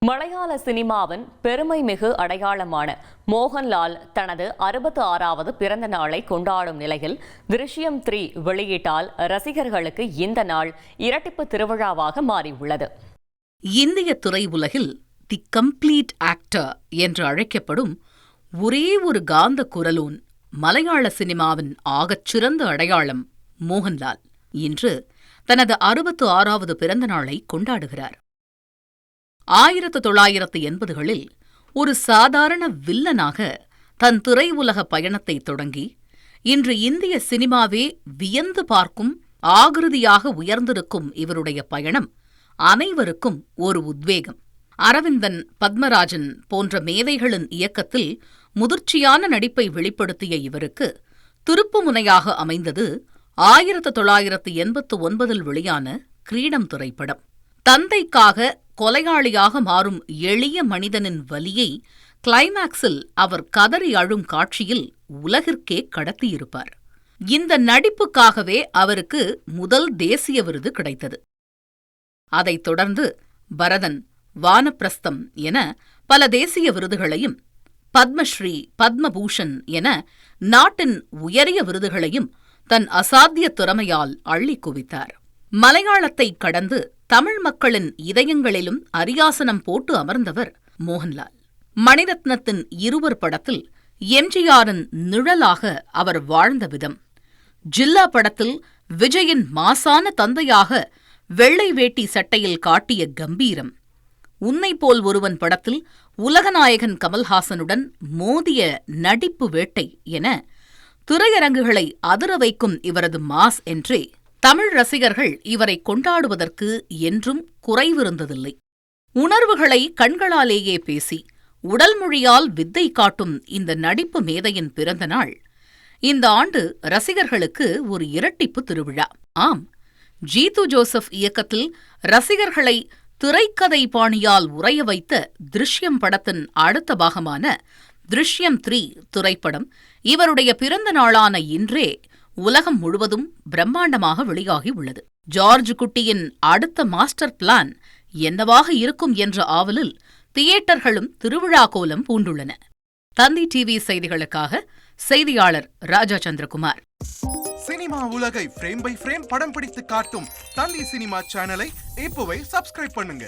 மலையாள சினிமாவின் பெருமைமிகு அடையாளமான மோகன்லால் தனது 66வது பிறந்த நாளை கொண்டாடும் நிலையில் திருஷ்யம் 3 வெளியீட்டால் ரசிகர்களுக்கு இந்த நாள் இரட்டிப்பு திருவிழாவாக மாறியுள்ளது. இந்திய திரையுலகில் தி கம்ப்ளீட் ஆக்டர் என்று அழைக்கப்படும் ஒரே ஒரு காந்த குரலோன் மலையாள சினிமாவின் ஆகச்சிறந்த அடையாளம் மோகன்லால் இன்று தனது 66வது பிறந்த நாளை கொண்டாடுகிறார். 1980களில் ஒரு சாதாரண வில்லனாக தன் திரையுலக பயணத்தை தொடங்கி இன்று இந்திய சினிமாவே வியந்து பார்க்கும் ஆகிருதியாக உயர்ந்திருக்கும் இவருடைய பயணம் அனைவருக்கும் ஒரு உத்வேகம். அரவிந்தன், பத்மராஜன் போன்ற மேதைகளின் இயக்கத்தில் முதிர்ச்சியான நடிப்பை வெளிப்படுத்திய இவருக்கு திருப்புமுனையாக அமைந்தது 1989 வெளியான கிரீடம் திரைப்படம். தந்தைக்காக கொலையாளியாக மாறும் எளிய மனிதனின் வலியை கிளைமாக்ஸில் அவர் கதறி அழும் காட்சியில் உலகிற்கே கடத்தியிருப்பார். இந்த நடிப்புக்காகவே அவருக்கு முதல் தேசிய விருது கிடைத்தது. அதைத் தொடர்ந்து பரதன், வானப்பிரஸ்தம் என பல தேசிய விருதுகளையும், பத்மஸ்ரீ, பத்மபூஷன் என நாட்டின் உயரிய விருதுகளையும் தன் அசாத்திய திறமையால் அள்ளி குவித்தார். மலையாளத்தை கடந்து தமிழ் மக்களின் இதயங்களிலும் அரியாசனம் போட்டு அமர்ந்தவர் மோகன்லால். மணிரத்னத்தின் 20 படத்தில் எம்ஜிஆரின் நிழலாக அவர் வாழ்ந்த விதம், ஜில்லா படத்தில் விஜயின் மாசான தந்தையாக வெள்ளை வேட்டி சட்டையில் காட்டிய கம்பீரம், உன்னை போல் ஒருவன் படத்தில் உலகநாயகன் கமல்ஹாசனுடன் மோதிய நடிப்பு வேட்டை என திரையரங்குகளை அதிர வைக்கும் இவரது மாஸ் என்றே தமிழ் ரசிகர்கள் இவரை கொண்டாடுவதற்கு என்றும் குறைவிருந்ததில்லை. உணர்வுகளை கண்களாலேயே பேசி உடல் மொழியால் வித்தை காட்டும் இந்த நடிப்பு மேதையின் பிறந்த நாள் இந்த ஆண்டு ரசிகர்களுக்கு ஒரு இரட்டிப்பு திருவிழா. ஆம், ஜீது ஜோசப் இயக்கத்தில் ரசிகர்களை திரைக்கதை பாணியால் உறைய வைத்த திருஷ்யம் படத்தின் அடுத்த பாகமான திருஷ்யம் 3 திரைப்படம் இவருடைய பிறந்த நாளான இன்றே உலகம் முழுவதும் பிரம்மாண்டமாக வெளியாகி உள்ளது. ஜார்ஜ் குட்டியின் அடுத்த மாஸ்டர் பிளான் என்னவாக இருக்கும் என்ற ஆவலில் தியேட்டர்களும் திருவிழா கோலம் பூண்டுள்ளன. தந்தி டிவி செய்திகளுக்காக செய்தியாளர் ராஜா சந்திரகுமார். சினிமா உலகை ஃப்ரேம் பை ஃப்ரேம் படம் பிடித்து காட்டும் தந்தி சினிமா சேனலை இப்போவே சப்ஸ்கிரைப் பண்ணுங்க.